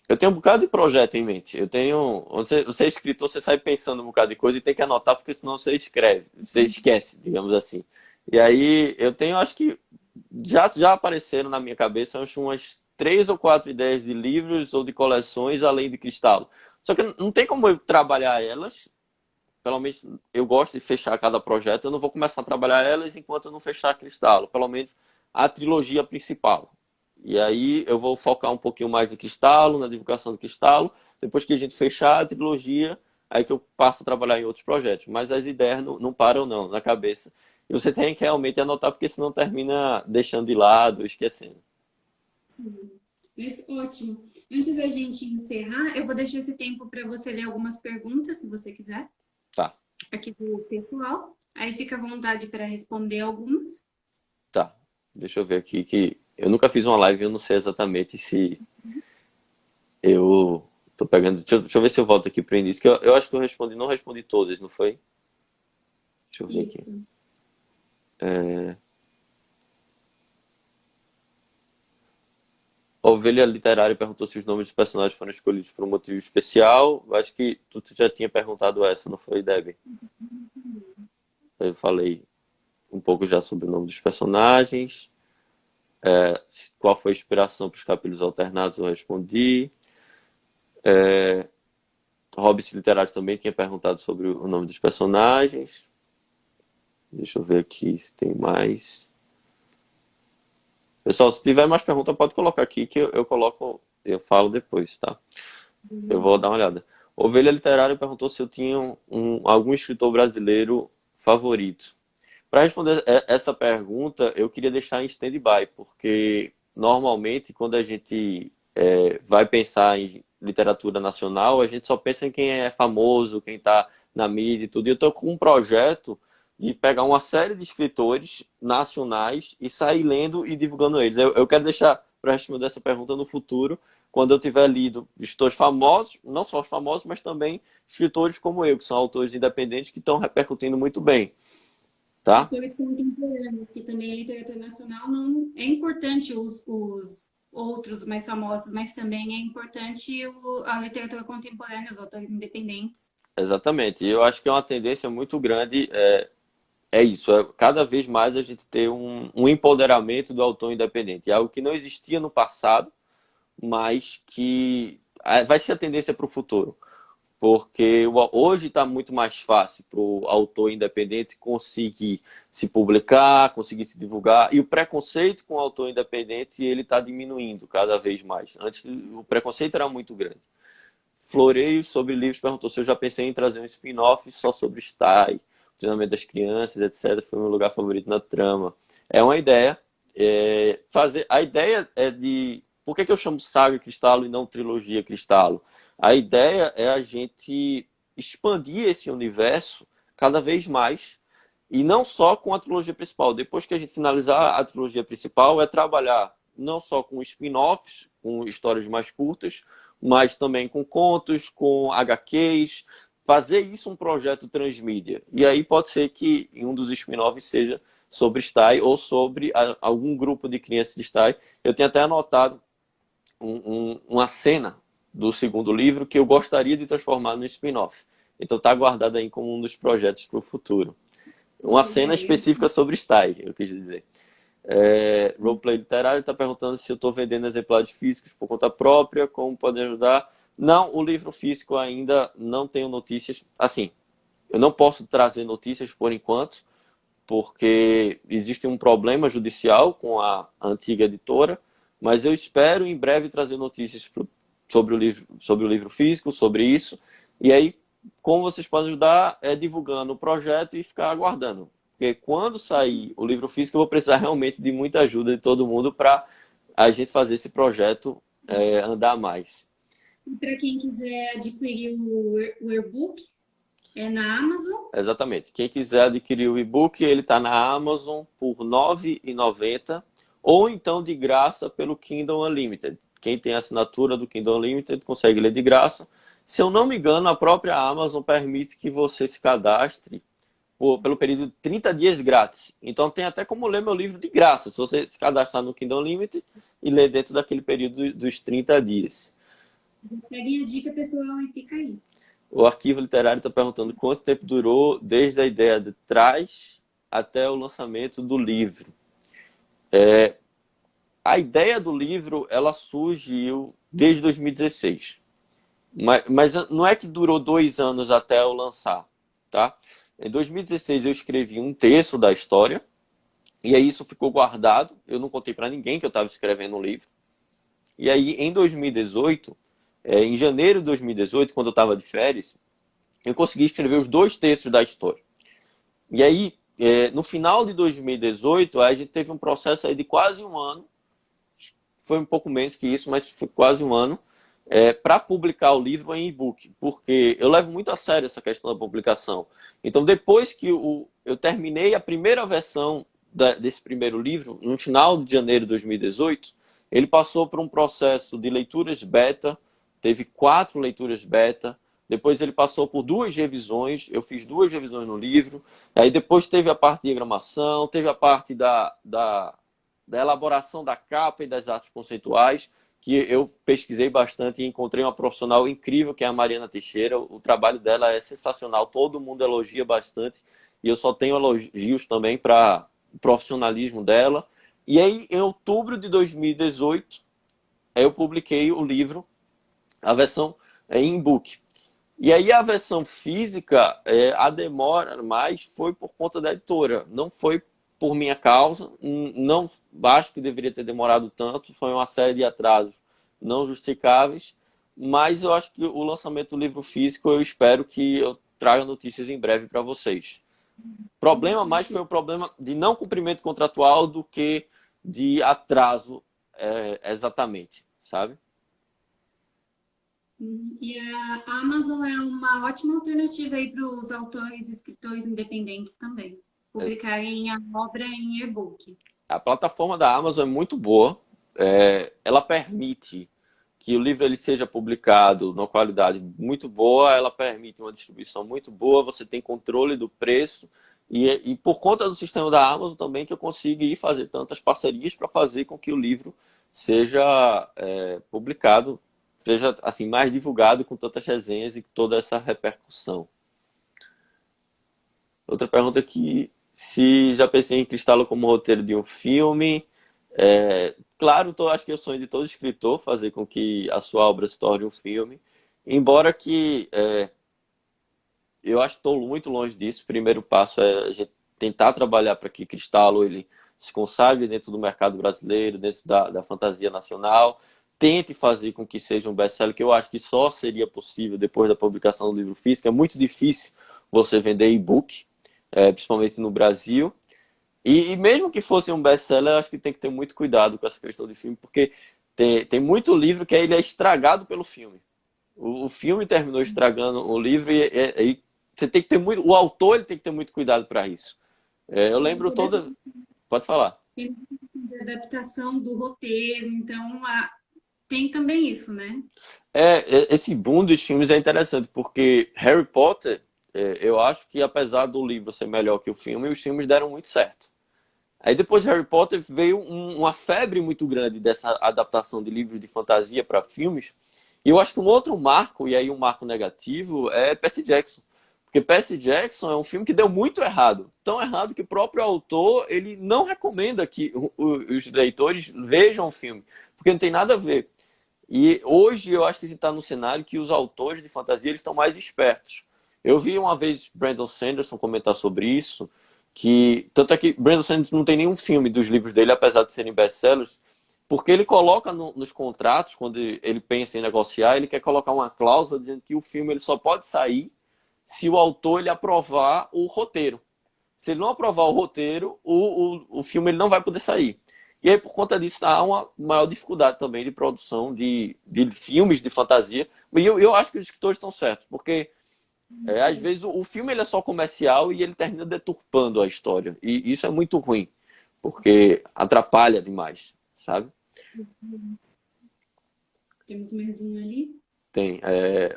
Eu tenho um bocado de projeto em mente. Eu tenho. Você é escritor, você sai pensando um bocado de coisa e tem que anotar, porque senão você escreve, você esquece, digamos assim. E aí eu tenho, acho que já apareceram na minha cabeça acho umas 3 ou 4 ideias de livros ou de coleções além de Cristal. Só que não tem como eu trabalhar elas. Pelo menos eu gosto de fechar cada projeto. Eu não vou começar a trabalhar elas enquanto eu não fechar Cristal. Pelo menos a trilogia principal. E aí eu vou focar um pouquinho mais no Cristalo, na divulgação do Cristalo. Depois que a gente fechar a trilogia, aí que eu passo a trabalhar em outros projetos. Mas as ideias não param não na cabeça. E você tem que realmente anotar, porque senão termina deixando de lado, esquecendo. Sim. Mas ótimo. Antes da gente encerrar, eu vou deixar esse tempo para você ler algumas perguntas, se você quiser, Tá, aqui do pessoal. Aí fica à vontade para responder algumas. tá. Deixa eu ver aqui que eu nunca fiz uma live, eu não sei exatamente se eu tô pegando. Deixa eu ver se eu volto aqui para o início, que eu acho que eu respondi, não respondi todas, não foi? Deixa eu ver aqui. Isso. A Ovelha Literária perguntou se os nomes dos personagens foram escolhidos por um motivo especial. Acho que tu já tinha perguntado essa, não foi, Debbie? Eu falei um pouco já sobre o nome dos personagens. Qual foi a inspiração para os capítulos alternados, eu respondi. Hobbit Literário também tinha perguntado sobre o nome dos personagens. Deixa eu ver aqui se tem mais. Pessoal, se tiver mais pergunta, pode colocar aqui que eu coloco, eu falo depois, tá? Eu vou dar uma olhada. Ovelha Literária perguntou se eu tinha algum escritor brasileiro favorito. Para responder essa pergunta, eu queria deixar em stand-by, porque normalmente quando a gente vai pensar em literatura nacional, a gente só pensa em quem é famoso, quem está na mídia e tudo. E eu estou com um projeto de pegar uma série de escritores nacionais e sair lendo e divulgando eles. Eu quero deixar para responder essa pergunta no futuro, quando eu tiver lido escritores famosos, não só os famosos, mas também escritores como eu, que são autores independentes que estão repercutindo muito bem, tá? Escritores contemporâneos, que também a literatura nacional não é importante os outros mais famosos, mas também é importante a literatura contemporânea, os autores independentes. Exatamente. E eu acho que é uma tendência muito grande, é isso, é cada vez mais a gente ter um empoderamento do autor independente. É algo que não existia no passado, mas que vai ser a tendência para o futuro. Porque hoje está muito mais fácil para o autor independente conseguir se publicar, conseguir se divulgar, e o preconceito com o autor independente ele está diminuindo cada vez mais. Antes o preconceito era muito grande. Floreios sobre livros perguntou se eu já pensei em trazer um spin-off só sobre style, o treinamento das crianças, etc. Foi meu lugar favorito na trama. É uma ideia. A ideia é de... Por que eu chamo Saga Cristalo e não Trilogia Cristalo? A ideia é a gente expandir esse universo cada vez mais e não só com a trilogia principal. Depois que a gente finalizar a trilogia principal, é trabalhar não só com spin-offs, com histórias mais curtas, mas também com contos, com HQs, fazer isso um projeto transmídia. E aí pode ser que em um dos spin-offs seja sobre style ou sobre algum grupo de crianças de style. Eu tenho até anotado uma cena do segundo livro que eu gostaria de transformar no spin-off. Então está guardado aí como um dos projetos para o futuro. Uma cena específica sobre style, eu quis dizer. Roleplay Literário está perguntando se eu estou vendendo exemplares físicos por conta própria, como pode ajudar. Não, o livro físico ainda não tenho notícias. Assim, eu não posso trazer notícias por enquanto, porque existe um problema judicial com a antiga editora, mas eu espero em breve trazer notícias sobre o livro físico, sobre isso. E aí, como vocês podem ajudar é divulgando o projeto e ficar aguardando. Porque quando sair o livro físico, eu vou precisar realmente de muita ajuda de todo mundo para a gente fazer esse projeto andar mais. Para quem quiser adquirir o e-book, é na Amazon. Exatamente. Quem quiser adquirir o e-book, ele está na Amazon por R$ 9,90 ou então de graça pelo Kindle Unlimited. Quem tem a assinatura do Kindle Unlimited consegue ler de graça. Se eu não me engano, a própria Amazon permite que você se cadastre pelo período de 30 dias grátis. Então tem até como ler meu livro de graça, se você se cadastrar no Kindle Unlimited e ler dentro daquele período dos 30 dias. Pegue a dica, pessoal, e fica aí. O Arquivo Literário está perguntando quanto tempo durou desde a ideia de trás até o lançamento do livro. A ideia do livro ela surgiu desde 2016. Mas não é que durou 2 anos até eu lançar, tá? Em 2016 eu escrevi um terço da história e aí isso ficou guardado. Eu não contei para ninguém que eu estava escrevendo um livro. E aí em 2018, em janeiro de 2018, quando eu estava de férias, eu consegui escrever os 2 terços da história. E aí, no final de 2018, a gente teve um processo aí de quase um ano, foi um pouco menos que isso, mas foi quase um ano, para publicar o livro em e-book, porque eu levo muito a sério essa questão da publicação. Então, depois que eu terminei a primeira versão desse primeiro livro, no final de janeiro de 2018, ele passou por um processo de leituras beta, teve 4 leituras beta, depois ele passou por 2 revisões, eu fiz 2 revisões no livro, aí depois teve a parte de diagramação, teve a parte da elaboração da capa e das artes conceituais, que eu pesquisei bastante e encontrei uma profissional incrível, que é a Mariana Teixeira. O trabalho dela é sensacional, todo mundo elogia bastante, e eu só tenho elogios também para o profissionalismo dela. E aí, em outubro de 2018, eu publiquei o livro, a versão em e-book. E aí a versão física, a demora mais foi por conta da editora, não foi por minha causa, não acho que deveria ter demorado tanto, foi uma série de atrasos não justificáveis, mas eu acho que o lançamento do livro físico, eu espero que eu traga notícias em breve para vocês. Problema mais foi o problema de não cumprimento contratual do que de atraso exatamente, sabe? E a Amazon é uma ótima alternativa aí para os autores e escritores independentes também. publicarem a obra em e-book. A plataforma da Amazon é muito boa. Ela permite que o livro ele seja publicado numa qualidade muito boa, ela permite uma distribuição muito boa, você tem controle do preço e por conta do sistema da Amazon também que eu consigo ir fazer tantas parcerias para fazer com que o livro seja publicado, seja assim mais divulgado com tantas resenhas e toda essa repercussão. Outra pergunta aqui, se já pensei em Cristalo como roteiro de um filme. Claro, acho que é o sonho de todo escritor fazer com que a sua obra se torne um filme. Embora que eu acho que estou muito longe disso. O primeiro passo é a gente tentar trabalhar para que Cristalo ele se consagre dentro do mercado brasileiro, dentro da fantasia nacional. Tente fazer com que seja um best-seller, que eu acho que só seria possível depois da publicação do livro físico. É muito difícil você vender e-book, principalmente no Brasil. E mesmo que fosse um best-seller, eu acho que tem que ter muito cuidado com essa questão de filme, porque tem muito livro que ele é estragado pelo filme. O filme terminou estragando o livro e você tem que ter muito, o autor ele tem que ter muito cuidado para isso. Eu lembro Toda essa toda. Pode falar. de adaptação do roteiro, então tem também isso, né? Esse boom dos filmes é interessante, porque Harry Potter, eu acho que apesar do livro ser melhor que o filme, os filmes deram muito certo. Aí depois de Harry Potter veio uma febre muito grande dessa adaptação de livros de fantasia para filmes. E eu acho que um outro marco, e aí um marco negativo, é Percy Jackson. Porque Percy Jackson é um filme que deu muito errado. Tão errado que o próprio autor ele não recomenda que os leitores vejam o filme. Porque não tem nada a ver. E hoje eu acho que a gente está no cenário que os autores de fantasia eles estão mais espertos. Eu vi uma vez Brandon Sanderson comentar sobre isso, que tanto é que Brandon Sanderson não tem nenhum filme dos livros dele, apesar de serem best-sellers, porque ele coloca nos contratos, quando ele pensa em negociar, ele quer colocar uma cláusula dizendo que o filme ele só pode sair se o autor ele aprovar o roteiro. Se ele não aprovar o roteiro, o filme ele não vai poder sair. E aí, por conta disso, há uma maior dificuldade também de produção de filmes de fantasia. E eu acho que os escritores estão certos, porque às vezes o filme ele é só comercial e ele termina deturpando a história. E isso é muito ruim, porque atrapalha demais, sabe? Temos mais um ali. Tem.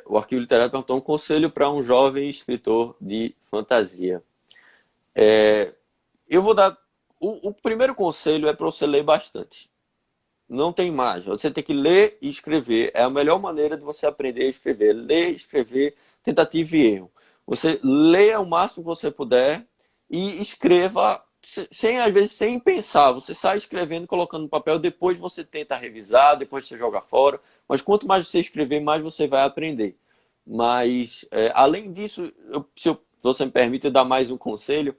O Arquivo Literário perguntou um conselho para um jovem escritor de fantasia. Eu vou dar. O primeiro conselho é para você ler bastante. Não tem mágica. Você tem que ler e escrever. É a melhor maneira de você aprender a escrever. Ler, escrever, tentativa e erro. Você lê o máximo que você puder e escreva sem, às vezes, sem pensar. Você sai escrevendo, colocando no papel, depois você tenta revisar, depois você joga fora. Mas quanto mais você escrever, mais você vai aprender. Mas, além disso, se você me permite eu dar mais um conselho,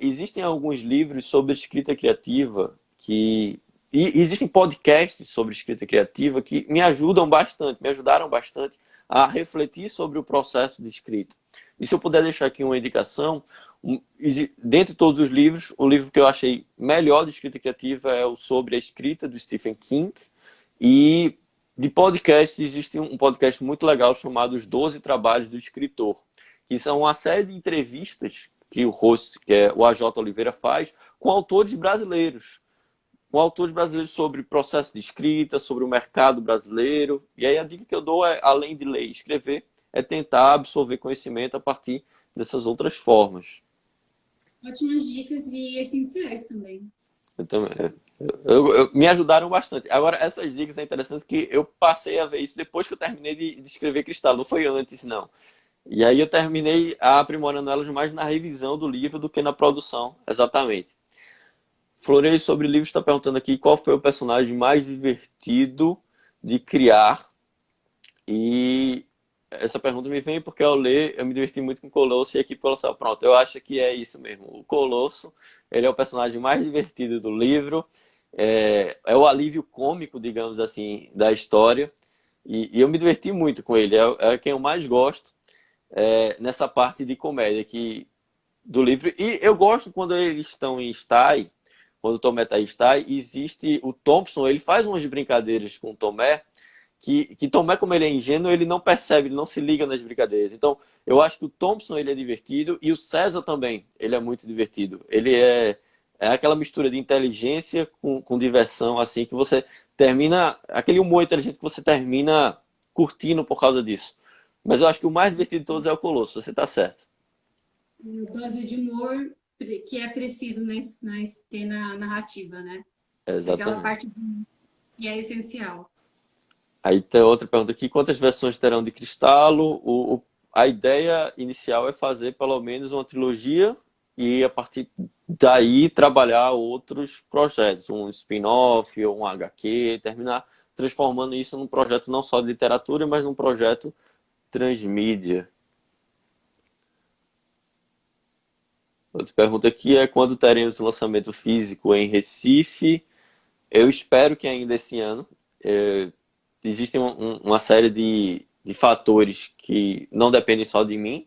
existem alguns livros sobre escrita criativa e existem podcasts sobre escrita criativa que me ajudam bastante, me ajudaram bastante a refletir sobre o processo de escrita. E se eu puder deixar aqui uma indicação, dentre todos os livros, o livro que eu achei melhor de escrita criativa é o Sobre a Escrita, do Stephen King. E de podcast, existe um podcast muito legal chamado Os 12 Trabalhos do Escritor, que são uma série de entrevistas que o host, que é o AJ Oliveira, faz com autores brasileiros. Com autores brasileiros sobre processo de escrita, sobre o mercado brasileiro. E aí a dica que eu dou é, além de ler e escrever, é tentar absorver conhecimento a partir dessas outras formas. Ótimas dicas e essenciais também. Me ajudaram bastante. Agora, essas dicas é interessante que eu passei a ver isso depois que eu terminei de escrever Cristal. Não foi antes, não. E aí eu terminei aprimorando elas mais na revisão do livro do que na produção, exatamente. Floreio sobre livros está perguntando aqui qual foi o personagem mais divertido de criar. E essa pergunta me vem porque ao ler eu me diverti muito com o Colosso e aqui Colosso. Pronto, eu acho que é isso mesmo. O Colosso, ele é o personagem mais divertido do livro. É o alívio cômico, digamos assim, da história. E eu me diverti muito com ele. É quem eu mais gosto nessa parte de comédia do livro. E eu gosto quando eles estão em Stye, quando o Tomé está em Stye, existe o Thompson, ele faz umas brincadeiras com o Tomé, que Tomé, como ele é ingênuo, ele não percebe, ele não se liga nas brincadeiras. Então, eu acho que o Thompson, ele é divertido e o César também, ele é muito divertido. É aquela mistura de inteligência com diversão, assim, que você termina, aquele humor inteligente que você termina curtindo por causa disso. Mas eu acho que o mais divertido de todos é o Colosso, você tá certo. Dose de humor que é preciso ter na narrativa, né? Aquela Exatamente. parte que é essencial. Aí tem outra pergunta aqui: quantas versões terão de Cristalo? A ideia inicial é fazer pelo menos uma trilogia e a partir daí trabalhar outros projetos, um spin-off ou um HQ, terminar transformando isso num projeto não só de literatura, mas num projeto transmídia. Outra pergunta aqui é: quando teremos o lançamento físico em Recife? Eu espero que ainda esse ano. É, Existem uma série de fatores que não dependem só de mim,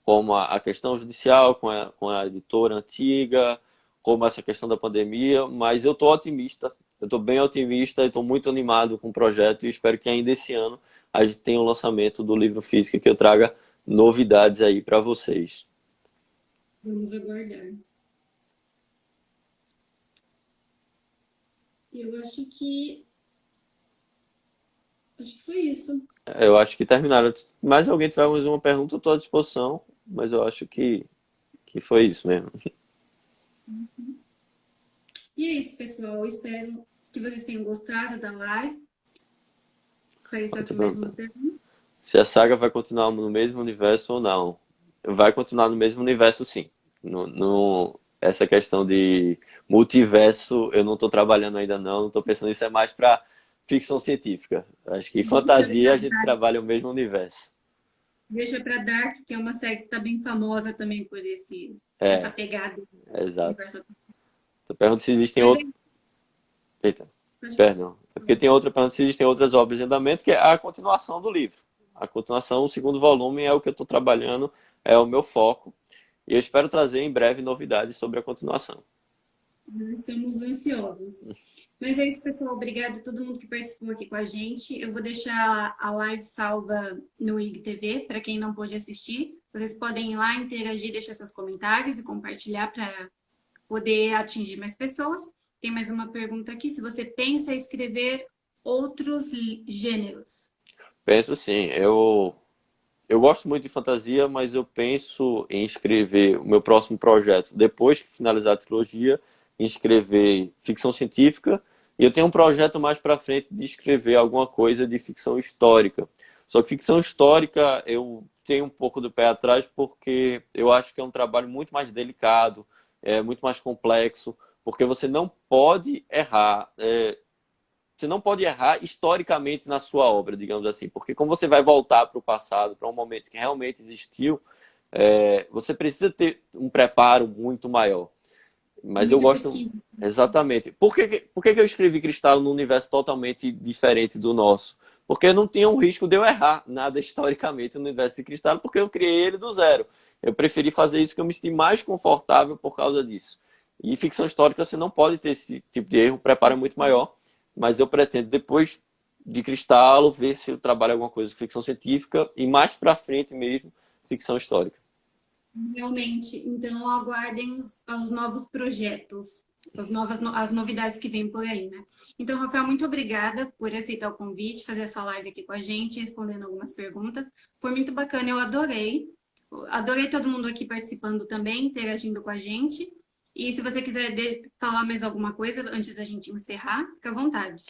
como a questão judicial com a editora antiga, como essa questão da pandemia, mas eu estou otimista, eu estou bem otimista e estou muito animado com o projeto e espero que ainda esse ano a gente tenha o lançamento do livro físico, que eu traga novidades aí para vocês. Vamos aguardar. Eu acho que foi isso. Eu acho que terminaram. Mais alguém tiver mais uma pergunta, eu estou à disposição, mas eu acho que foi isso mesmo. E é isso, pessoal. Eu espero que vocês tenham gostado da live. Apareceu Outra aqui mais uma pergunta: pergunta. se a saga vai continuar no mesmo universo ou não? Vai continuar no mesmo universo, sim. Essa questão de multiverso, eu não estou trabalhando ainda não estou pensando nisso, é mais para ficção científica. Acho que fantasia a gente trabalha o mesmo universo. Deixa para Dark, que é uma série que está bem famosa também por essa É, pegada do exato. universo. Eu pergunto se existem Mas é outros. isso. Eita, Pode perdão. É porque tem outra pergunta se existem outras obras em andamento, que é a continuação do livro. A continuação, o segundo volume é o que eu estou trabalhando, é o meu foco. E eu espero trazer em breve novidades sobre a continuação. Estamos ansiosos. Mas é isso, pessoal. Obrigada a todo mundo que participou aqui com a gente. Eu vou deixar a live salva no IGTV para quem não pôde assistir. Vocês podem ir lá interagir, deixar seus comentários e compartilhar para poder atingir mais pessoas. Tem mais uma pergunta aqui. Se você pensa em escrever outros gêneros. Penso sim, eu gosto muito de fantasia, mas eu penso em escrever o meu próximo projeto, depois que finalizar a trilogia, em escrever ficção científica. E eu tenho um projeto mais para frente de escrever alguma coisa de ficção histórica. Só que ficção histórica eu tenho um pouco do pé atrás porque eu acho que é um trabalho muito mais delicado, é muito mais complexo, porque você não pode errar. Você não pode errar historicamente na sua obra, digamos assim, porque como você vai voltar para o passado, para um momento que realmente existiu, você precisa ter um preparo muito maior. Mas eu Muita gosto pesquisa. exatamente. Por que eu escrevi Cristalo num universo totalmente diferente do nosso? Porque não tinha um risco de eu errar nada historicamente no universo de Cristalo, porque eu criei ele do zero. Eu preferi fazer isso que eu me senti mais confortável por causa disso. E ficção histórica você não pode ter esse tipo de erro, o preparo é muito maior. Mas eu pretendo, depois de Cristalo, ver se eu trabalho alguma coisa com ficção científica e mais pra frente mesmo, ficção histórica. Realmente. Então, aguardem os novos projetos, as novidades que vêm por aí, né? Então, Rafael, muito obrigada por aceitar o convite, fazer essa live aqui com a gente, respondendo algumas perguntas. Foi muito bacana, eu adorei. Adorei todo mundo aqui participando também, interagindo com a gente. E se você quiser falar mais alguma coisa antes da gente encerrar, fica à vontade.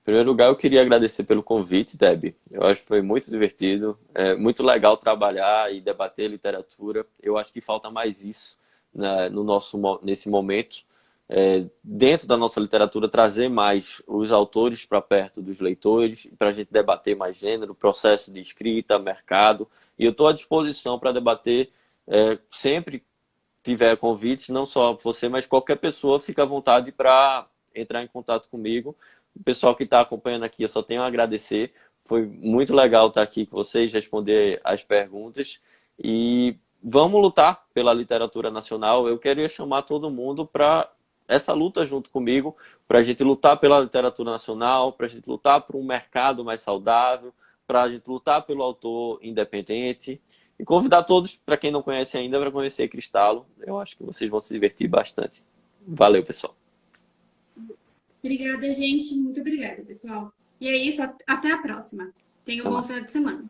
Em primeiro lugar, eu queria agradecer pelo convite, Deb. Eu acho que foi muito divertido, é muito legal trabalhar e debater literatura. Eu acho que falta mais isso, né, nesse momento. Dentro da nossa literatura, trazer mais os autores para perto dos leitores, para a gente debater mais gênero, processo de escrita, mercado. E eu estou à disposição para debater sempre tiver convites, não só você, mas qualquer pessoa, fica à vontade para entrar em contato comigo. O pessoal que está acompanhando aqui, eu só tenho a agradecer. Foi muito legal estar aqui com vocês, responder as perguntas. E vamos lutar pela literatura nacional. Eu queria chamar todo mundo para essa luta junto comigo para a gente lutar pela literatura nacional, para a gente lutar por um mercado mais saudável, para a gente lutar pelo autor independente. E convidar todos, para quem não conhece ainda, para conhecer Cristalo. Eu acho que vocês vão se divertir bastante. Valeu, pessoal. Obrigada, gente. Muito obrigada, pessoal. E é isso. Até a próxima. Tenha um Até bom mais. final de semana.